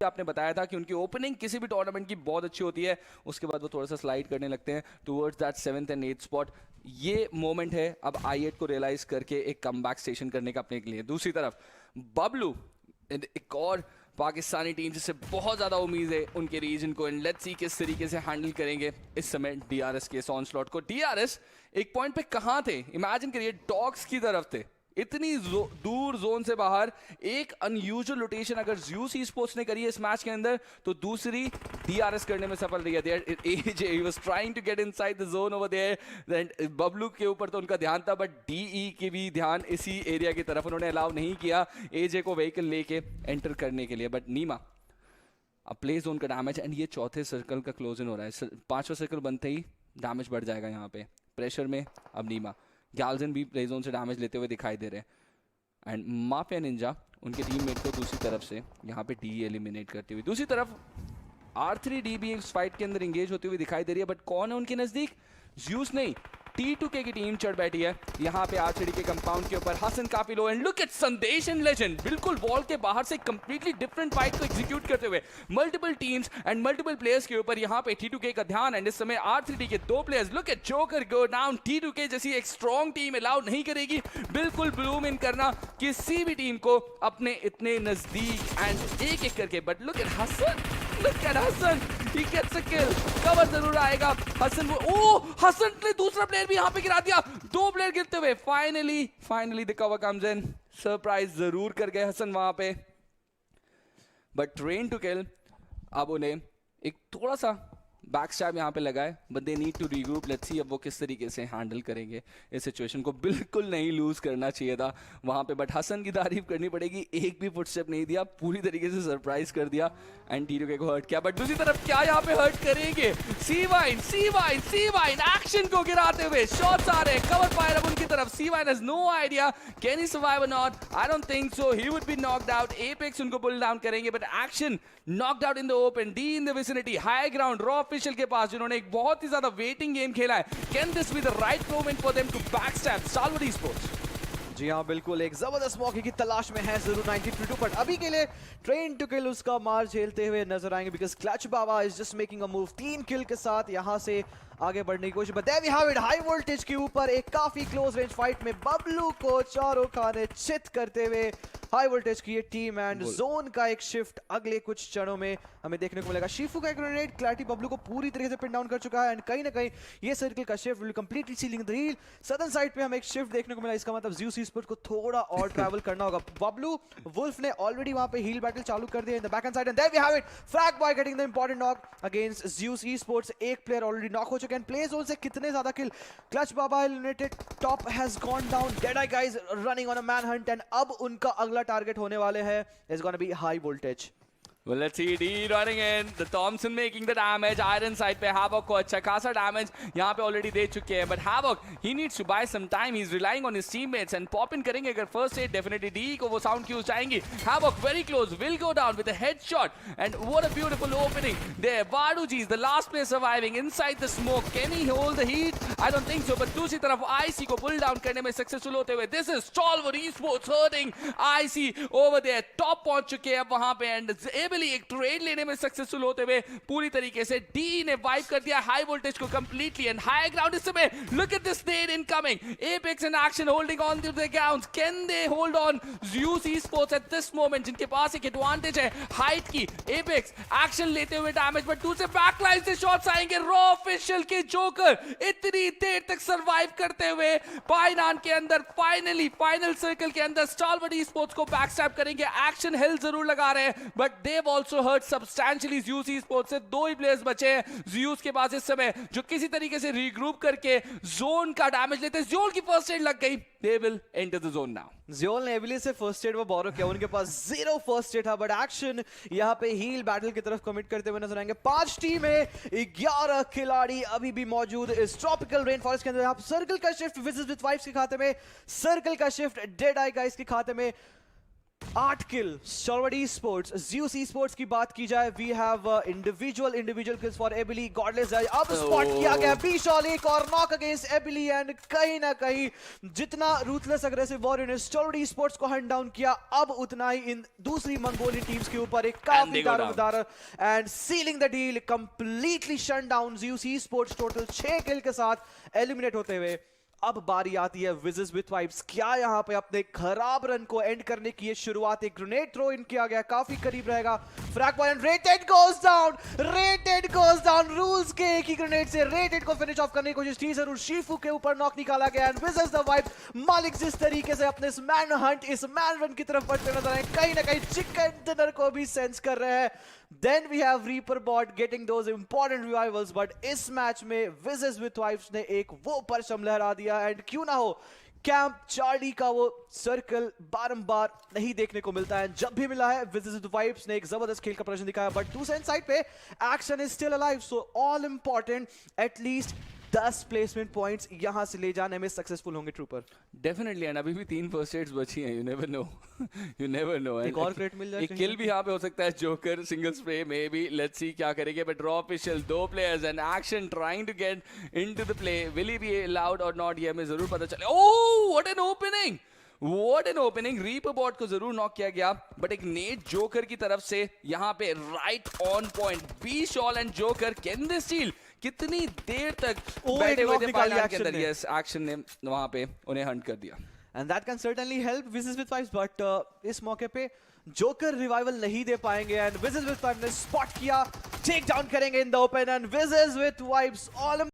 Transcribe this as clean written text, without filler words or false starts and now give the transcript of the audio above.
आपने बताया था कि उनकी ओपनिंग किसी भी टूर्नामेंट की बहुत अच्छी होती है, उसके बाद वो थोड़ा सा स्लाइड करने लगते हैं towards that 7th and 8th spot. ये मोमेंट है अब i8 को रियलाइज करके एक कमबैक स्टेशन करने का अपने के लिए। दूसरी तरफ बबलू, एक और पाकिस्तानी टीम जिससे बहुत ज़्यादा उम्मीद है उनके रीजन को, एंड लेट्स सी किस तरीके से हैंडल करेंगे इस समय डीआरएस के ऑन स्लॉट को। डीआरएस एक पॉइंट पे कहाँ थे, इमेजिन करिए डॉग्स की तरफ थे, इतनी दूर जोन से बाहर। एक अनयूजुअल रोटेशन अगर ज़्यूस ई-स्पोर्ट्स ने करी है इस मैच के अंदर, तो दूसरी डीआरएस करने में सफल रही है। AJ he was trying to get inside the zone over there, Bablu के ऊपर तो उनका ध्यान था, बट डीई के भी ध्यान इसी एरिया की तरफ, उन्होंने अलाउ नहीं किया एजे को व्हीकल लेके एंटर करने के लिए। बट नीमा अब प्ले जोन का डैमेज, एंड ये चौथे सर्कल का क्लोज इन हो रहा है, पांचवा सर्कल बनते ही डैमेज बढ़ जाएगा यहाँ पे प्रेशर में। अब नीमा गैल्जन भी प्ले जोन से डैमेज लेते हुए दिखाई दे रहे हैं, एंड माफिया निंजा उनके टीममेट को दूसरी तरफ से यहाँ पे डी एलिमिनेट करते हुए। दूसरी तरफ R3D भी इस फाइट के अंदर एंगेज होती हुई दिखाई दे रही है, बट कौन है उनके नजदीक? ज़्यूस नहीं, T2K की टीम चढ़ बैठी है यहाँ पे R3D के कंपाउंड के ऊपर। हसन काफी लो, एंड लुक एट संदेश एंड लेजेंड बिल्कुल वॉल के बाहर से कंप्लीटली डिफरेंट फाइट को एग्जीक्यूट करते हुए, multiple teams and multiple players के ऊपर यहाँ पे T2K का ध्यान। एंड इस समय R3D के दो players, look at joker go down. T2K जैसी एक स्ट्रॉन्ग टीम अलाउ नहीं करेगी बिल्कुल ब्लूम इन करना किसी भी टीम को अपने इतने नजदीक, एंड एक एक करके। But look at Hassan, look at Hassan, he gets a kill, cover जरूर आएगा। हसन हसन ने दूसरा प्लेयर भी यहाँ पे गिरा दिया, दो प्लेयर गिरते हुए। Finally the cover comes in, surprise जरूर कर गए हसन वहां पे, बट ट्रेन टू किल। अब उन्हें एक थोड़ा सा बैक स्टैब यहाँ पे लगा है, but they need to regroup. Let's see अब वो किस तरीके से हैंडल करेंगे इस सिचुएशन को। बिल्कुल नहीं लूज करना चाहिए था वहाँ पे, बट हसन की तारीफ करनी पड़ेगी, एक भी फुटस्टेप नहीं दिया, पूरी तरीके से सरप्राइज कर दिया एंड T2K को हर्ट किया। बट दूसरी तरफ क्या यहाँ पे हर्ट करेंगे? C-Wine एक्शन को गिराते हुए शॉट्स आ रहे हैं, कवर फायर अब उनकी तरफ। C-Wine has no idea can he survive और not, I don't think so, he would be knocked out. Apex उनको पुल डाउन करेंगे, but Action knocked out in the open. D in the vicinity, high ground raw official के पास, जिन्होंने एक बहुत ही ज्यादा waiting game खेला है। Can this be the right moment for them to backstab Salvor esports? जी हाँ बिल्कुल, एक जबरदस्त मौके की तलाश में है जरूर 92, बट अभी के लिए ट्रेन टू किल उसका मार झेलते हुए नजर आएंगे, because clutch Baba is just making a move. 3 kill के साथ यहां से आगे बढ़ने की कोशिश। But there we have it, high voltage के ऊपर एक काफी क्लोज रेंज फाइट में बबलू को चारों खाने चित करते हुए हाई वोल्टेज की ये टीम, एंड जोन का एक शिफ्ट अगले कुछ क्षणों में हमें देखने को मिलेगा। शीफू का एक ग्रेनेड क्लैरिटी बबलू को पूरी तरीके से पिन डाउन कर चुका है, एंड कहीं ना कहीं ये सर्कल का shift will completely sealing the heel. Southern side पे हमें एक शिफ्ट देखने को मिला, इसका मतलब ज़्यूस ई-स्पोर्ट्स को थोड़ा और ट्रैवल करना होगा। बबलू वुल्फ ने ऑलरेडी वहां पे हील बैटल चालू कर दिया in the back hand side, and there we have it, frag boy getting the important knock against Zeus esports. एक प्लेयर ऑलरेडी नॉक हो चुके हैं। प्ले जोन से कितने ज्यादा kill? Clutch Baba eliminated, top has gone down, dead eye guys running on a man hunt, and अब उनका अगला टारगेट होने वाले है is going to be high voltage. Well, let's see, D running in, the Thompson making the damage, Iron side पे Havoc को अच्छा खासा damage यहाँ पे already दे चुके हैं, but Havoc, he needs to buy some time, he's relying on his teammates, and pop in करेंगे अगर first aid, definitely D को वो sound cues जाएंगी। Havoc very close, will go down with a headshot, and what a beautiful opening there. Vaduji is the last player surviving inside the smoke, can he hold the heat? I don't think so, but दूसरी तरफ IC को pull down करने में successful होते हुए, this is Stalwart Esports hurting IC over there, top पहुंच चुके हैं अब वहाँ पे, and एक ट्रेड लेने में सक्सेसफुल होते हुए पूरी तरीके से डी ने वाइप कर दिया हाई वोल्टेज को कंप्लीटली, एंड हाई ग्राउंड इस समय। Look at this Ned incoming, Apex in action holding on to the ground. Can they hold on Zeus esports at this moment, जिनके पास एक एडवांटेज है हाइट की। एपेक्स एक्शन लेते हुए डैमेज, बट दूसरे बैकलाइन से शॉट्स आएंगे। रॉ ऑफिशियल के जोकर इतनी देर तक सर्वाइव करते हुए पाइनान के अंदर फाइनली फाइनल सर्कल के अंदर स्टालवर्ट ई-स्पोर्ट्स को बैकस्टैब करेंगे। एक्शन हेल्थ जरूर लगा रहे हैं, but they've also hurt substantially. Zeus esports से 2 ही प्लेयर्स बचे हैं ज़्यूस के पास इस समय, जो किसी तरीके से रीग्रुप करके जोन का डैमेज लेते हैं। जोन की फर्स्ट एड लग गई, they will enter the zone now. ज़ियोल ने एविली से फर्स्ट एड वो बोरो किया, उनके पास 0 फर्स्ट एड था, बट एक्शन यहाँ पे हील बैटल की तरफ कमिट करते हुए नजर आएंगे। 5 टीमें, 11 खिलाड़ी अभी भी मौजूद इस ट्रॉपिकल रेन फॉरेस्ट के अंदर। यहाँ सर्कल का शिफ्ट विजिट विद वाइफ्स के खाते में, सर्कल का शिफ्ट डेड आई गाइस के खाते में। 8 किल Solid Esports, Zeus Esports की बात की जाए, we have individual kills for Ebeli, Godless Judge, अब स्पॉट किया गया B-Shol, एक और नॉक अगेंस्ट Ebeli, एंड कहीं ना कहीं जितना रूथलेस एग्रेसिव वॉरियर ने Solid Esports को हंट डाउन किया, अब उतना ही इन दूसरी मंगोलियन टीम्स के ऊपर एक काफी दारोमदार and sealing the deal, completely shut down Zeus Esports total 6 kill के साथ एलिमिनेट होते हुए। अब बारी आती है विजेस विद वाइब्स, क्या यहाँ पे अपने खराब रन को एंड करने की ये शुरुआत, एक ग्रेनेड थ्रो इन किया गया, काफी करीब रहेगा frag point, rated goes down, rules के एक ही ग्रेनेड से रेटेड को फिनिश ऑफ करने की कोशिश थी जरूर, शीफू के ऊपर नॉक निकाला गया एंड विजेस द वाइब, मालिक जिस तरीके से अपने इस मैन हंट, इस मैन रन की तरफ बढ़ते नजर आए, कहीं ना कहीं चिकन डिनर को भी सेंस कर रहे हैं। Then we have Reaper Bot getting those important revivals, but इस मैच में Wizards with Vibes ने एक वो परचम लहरा दिया, एंड क्यों ना हो कैंप चार्ली का वो सर्कल बारंबार नहीं देखने को मिलता है, जब भी मिला है Wizards with Vibes ने एक जबरदस्त खेल का प्रदर्शन दिखाया, बट दूसरे साइड पे action is still alive, so all important at least 10 placement points यहां से ले जाने में सक्सेसफुल होंगे ट्रूपर। डेफिनेटली, एंड अभी भी 3 फर्स्ट एड्स बची हैं, यू नेवर नो एक और क्रेट मिल जाए, एक किल भी यहाँ पे हो सकता है, joker single spray may be, let's see क्या करेंगे, but draw official 2 players and action trying to get into the play, will he be allowed और नॉट, ये हमें जरूर पता चले। Oh what an opening, reaper bot को जरूर नॉक किया गया, बट एक नेट जोकर की तरफ से यहाँ पे right on point, B-Shol and joker, can they still, कितनी देर तक बैठे हुए थे फाइनल के अंदर, यस एक्शन ने वहां पे उन्हें हंट कर दिया, and that can certainly help Wizards with Vibes, but इस मौके पे जोकर रिवाइवल नहीं दे पाएंगे, एंड Wizards with Vibes ने स्पॉट किया, टेक डाउन करेंगे इन the open, and Wizards with Vibes all